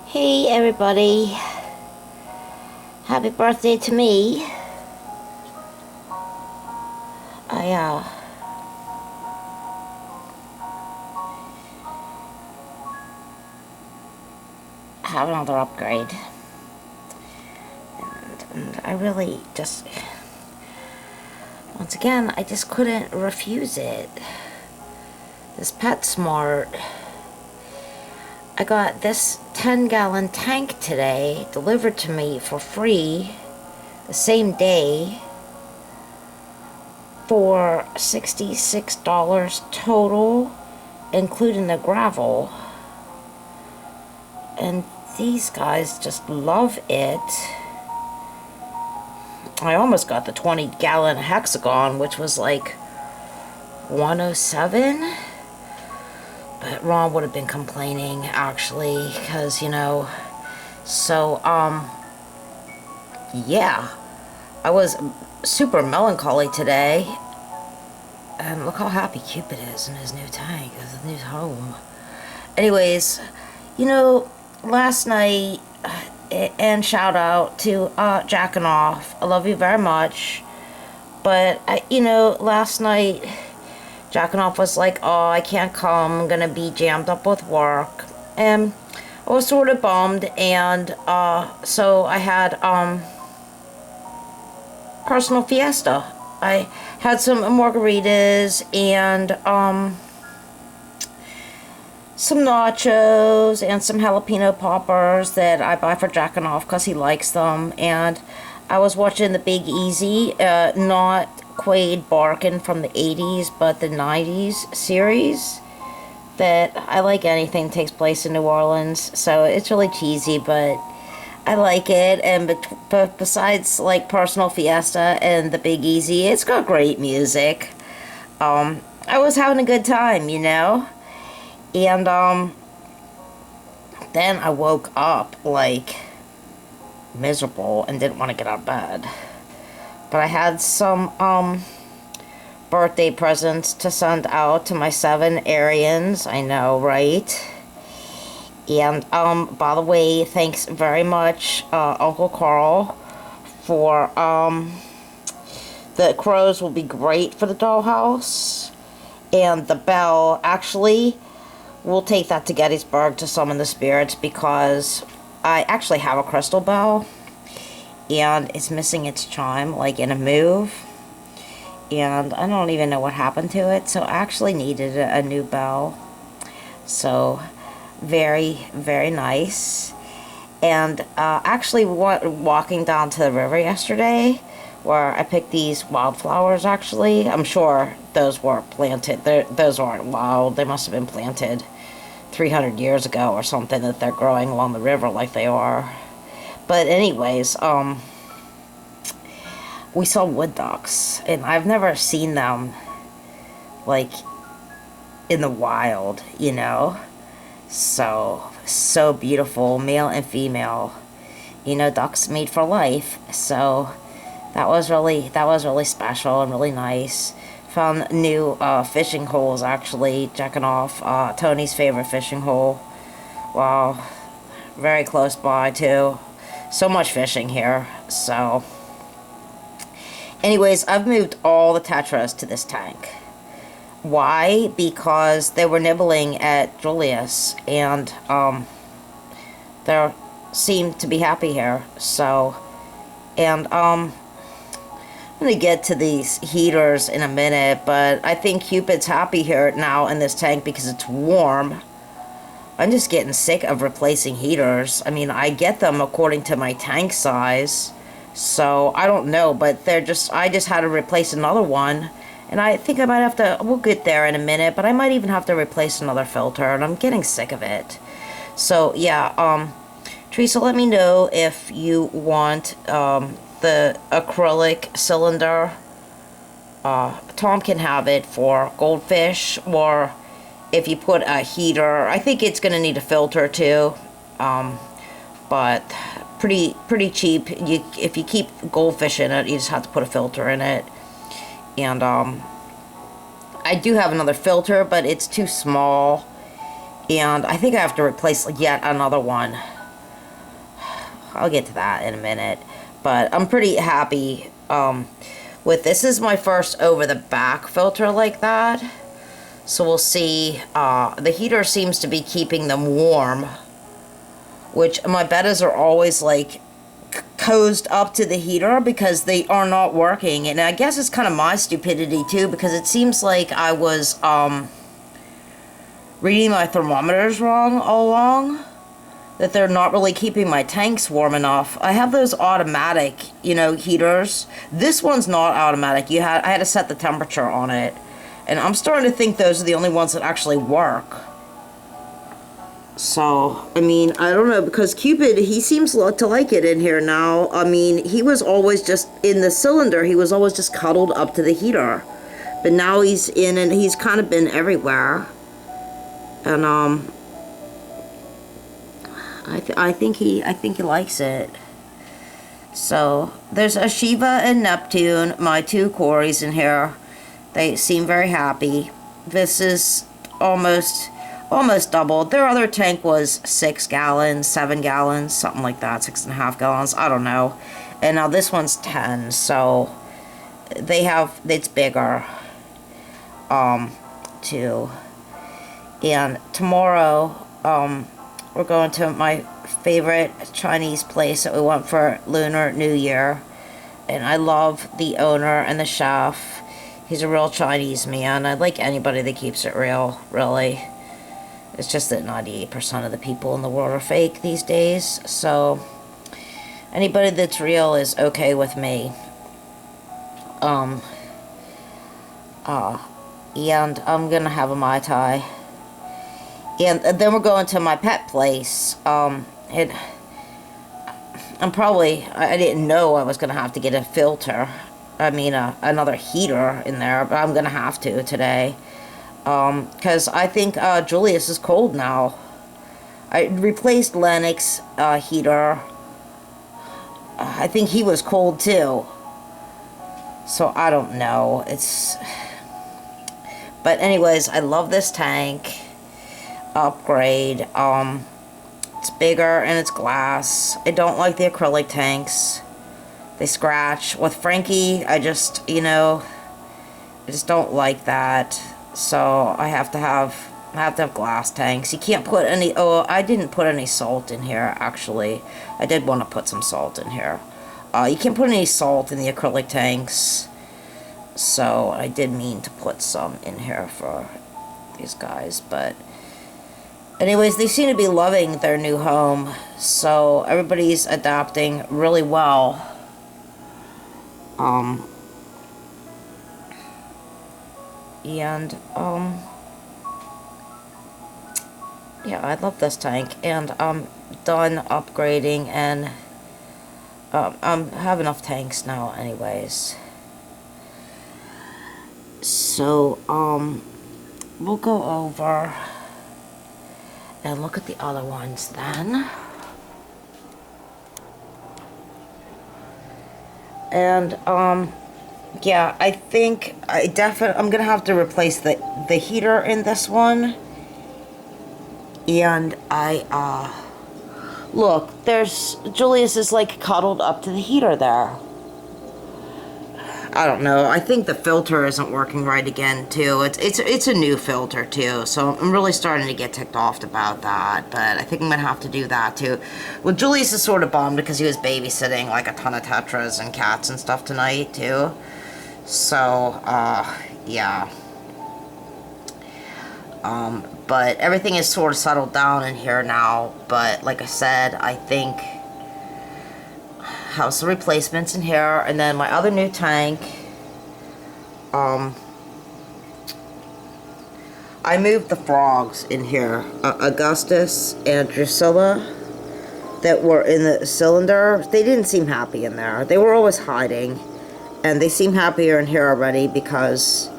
Hey everybody, happy birthday to me. I have another upgrade, and I really just, once again, I just couldn't refuse it. This PetSmart, I got this 10-gallon tank today delivered to me for free the same day for $66 total, including the gravel. And these guys just love it. I almost got the 20-gallon hexagon, which was like $107. But Ron would have been complaining, actually, because, you know, so, yeah, I was super melancholy today, and look how happy Cupid is in his new tank, his new home. Anyways, you know, last night, and shout out to, Jackin' Off, I love you very much, but, you know, last night, Jackin' Off was like, oh, I can't come, I'm gonna be jammed up with work, and I was sort of bummed, and, so I had, personal fiesta. I had some margaritas, and, some nachos, and some jalapeno poppers that I buy for Jackin' Off, because he likes them, and I was watching the Big Easy, not Quaid Barkin from the 80s, but the 90s series, that I like anything that takes place in New Orleans, so it's really cheesy, but I like it. And but besides like Personal Fiesta and the Big Easy, it's got great music. I was having a good time, you know, and then I woke up like miserable and didn't want to get out of bed. But I had some birthday presents to send out to my 7 Aryans. I know, right? And by the way, thanks very much, Uncle Carl, for the crows will be great for the dollhouse. And the bell, actually, we'll take that to Gettysburg to summon the spirits, because I actually have a crystal bell, and it's missing its chime, like in a move, and I don't even know what happened to it, so I actually needed a new bell. So very, very nice. And actually walking down to the river yesterday, where I picked these wildflowers, actually, I'm sure those were planted. Those aren't wild, they must have been planted 300 years ago or something, that they're growing along the river like they are. But anyways, we saw wood ducks, and I've never seen them, like, in the wild, you know? So beautiful, male and female. You know, ducks made for life, so that was really special and really nice. Found new fishing holes, actually, Jackin' Off, Tony's favorite fishing hole. Wow, very close by, too. So much fishing here. So anyways, I've moved all the tetras to this tank. Why? Because they were nibbling at Julius, and they seemed to be happy here. So, and I'm gonna get to these heaters in a minute, but I think Cupid's happy here now in this tank because it's warm. I'm just getting sick of replacing heaters. I mean, I get them according to my tank size, so I don't know, but I just had to replace another one, and I think I might have to, we'll get there in a minute, but I might even have to replace another filter, and I'm getting sick of it. So, yeah, Teresa, let me know if you want, the acrylic cylinder. Tom can have it for goldfish, or if you put a heater, I think it's gonna need a filter too, but pretty cheap. If you keep goldfish in it, you just have to put a filter in it. And I do have another filter, but it's too small, and I think I have to replace yet another one. I'll get to that in a minute. But I'm pretty happy with this. Is my first over-the-back filter like that. So we'll see. The heater seems to be keeping them warm, which my bettas are always like cozy up to the heater because they are not working. And I guess it's kind of my stupidity too, because it seems like I was reading my thermometers wrong all along, that they're not really keeping my tanks warm enough. I have those automatic, you know, heaters. This one's not automatic. I had to set the temperature on it. And I'm starting to think those are the only ones that actually work. So, I mean, I don't know, because Cupid, he seems to like it in here now. I mean, he was always just in the cylinder. He was always just cuddled up to the heater. But now he's in, and he's kind of been everywhere. And, I think he likes it. So, there's a Shiva and Neptune, my two Corys in here. They seem very happy. This is almost doubled. Their other tank was 6 gallons, 7 gallons, something like that, 6.5 gallons, I don't know. And now this one's 10, so it's bigger, too. And tomorrow, we're going to my favorite Chinese place that we went for Lunar New Year. And I love the owner and the chef. He's a real Chinese man. I like anybody that keeps it real, really. It's just that 98% of the people in the world are fake these days. So, anybody that's real is okay with me. And I'm gonna have a Mai Tai. And then we're going to my pet place. I didn't know I was gonna have to get a filter. I mean, another heater in there, but I'm gonna have to today. Because I think Julius is cold now. I replaced Lennox's heater. I think he was cold too. So I don't know. But anyways, I love this tank. Upgrade. It's bigger and it's glass. I don't like the acrylic tanks. They scratch. With Frankie, I just don't like that. So I have to have glass tanks. You can't put any. Oh, I didn't put any salt in here. Actually, I did want to put some salt in here. You can't put any salt in the acrylic tanks. So I did mean to put some in here for these guys, but anyways, they seem to be loving their new home. So everybody's adapting really well. Yeah, I love this tank, and I'm done upgrading, and I have enough tanks now anyways. So, we'll go over and look at the other ones then. And, yeah, I think I'm gonna have to replace the heater in this one. And look, Julius is like cuddled up to the heater there. I don't know. I think the filter isn't working right again too. It's a new filter too, so I'm really starting to get ticked off about that. But I think I'm gonna have to do that too. Well, Julius is sort of bummed because he was babysitting like a ton of tetras and cats and stuff tonight too. So yeah. But everything is sort of settled down in here now. But like I said, I think house replacements in here, and then my other new tank. I moved the frogs in here, Augustus and Drusilla, that were in the cylinder. They didn't seem happy in there. They were always hiding, and they seem happier in here already because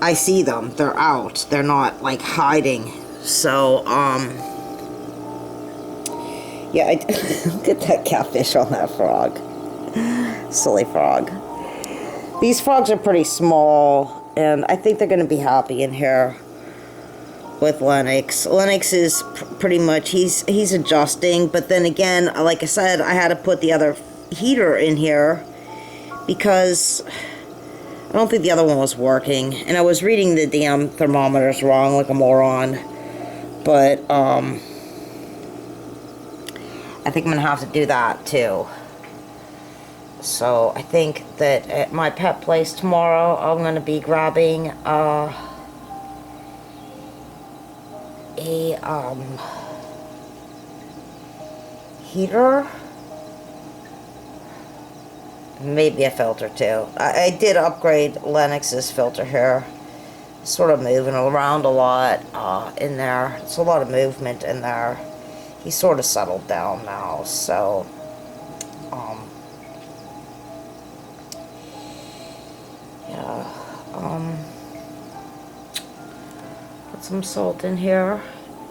I see them. They're out. They're not like hiding. So, yeah, look at that catfish on that frog. Silly frog. These frogs are pretty small, and I think they're going to be happy in here. with Lennox. Lennox is pretty much, he's adjusting, but then again, like I said, I had to put the other heater in here because I don't think the other one was working, and I was reading the damn thermometers wrong like a moron. But I think I'm gonna have to do that too. So I think that at my pet place tomorrow, I'm gonna be grabbing a heater, maybe a filter too. I did upgrade Lennox's filter here. Sort of moving around a lot in there. It's a lot of movement in there. He's sort of settled down now, so yeah. Put some salt in here,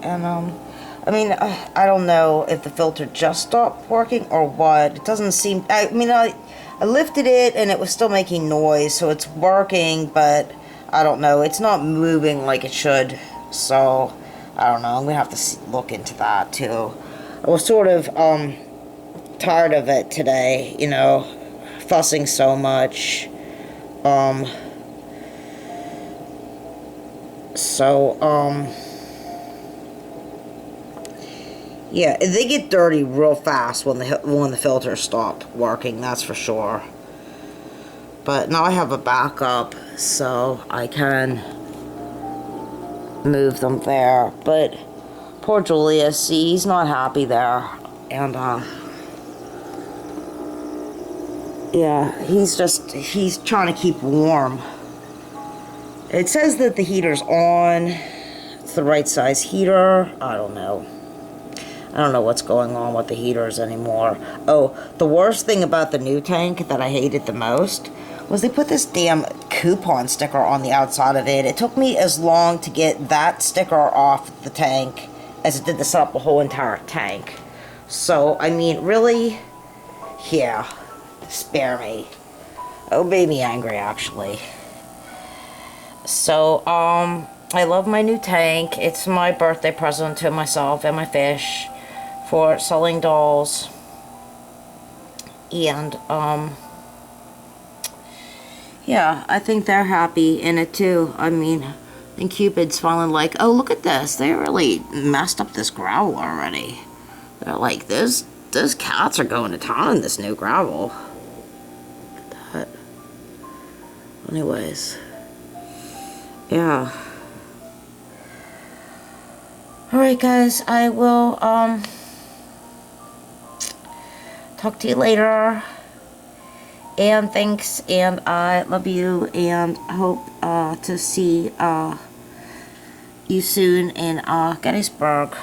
and I mean, I don't know if the filter just stopped working or what. It doesn't seem, I mean, I lifted it and it was still making noise, so it's working, but I don't know. It's not moving like it should, so I don't know. I'm gonna have to look into that too. I was sort of tired of it today, you know, fussing so much. Yeah, they get dirty real fast when the filters stop working. That's for sure. But now I have a backup, so I can move them there. But poor Julius, see, he's not happy there. And, yeah, he's trying to keep warm. It says that the heater's on. It's the right size heater. I don't know. I don't know what's going on with the heaters anymore. Oh, the worst thing about the new tank that I hated the most was they put this damn coupon sticker on the outside of it. It took me as long to get that sticker off the tank as it did to set up the whole entire tank. So, I mean, really? Yeah. Spare me. Oh, made me angry, actually. So, I love my new tank. It's my birthday present to myself and my fish for selling dolls. And, yeah, I think they're happy in it too. I mean, and Cupid's falling like, oh, look at this. They really messed up this gravel already. They're like, those cats are going to town in this new gravel. Look at that. Anyways. Yeah. Alright, guys. I will, talk to you later. And thanks, and I love you, and hope to see you soon in Gettysburg.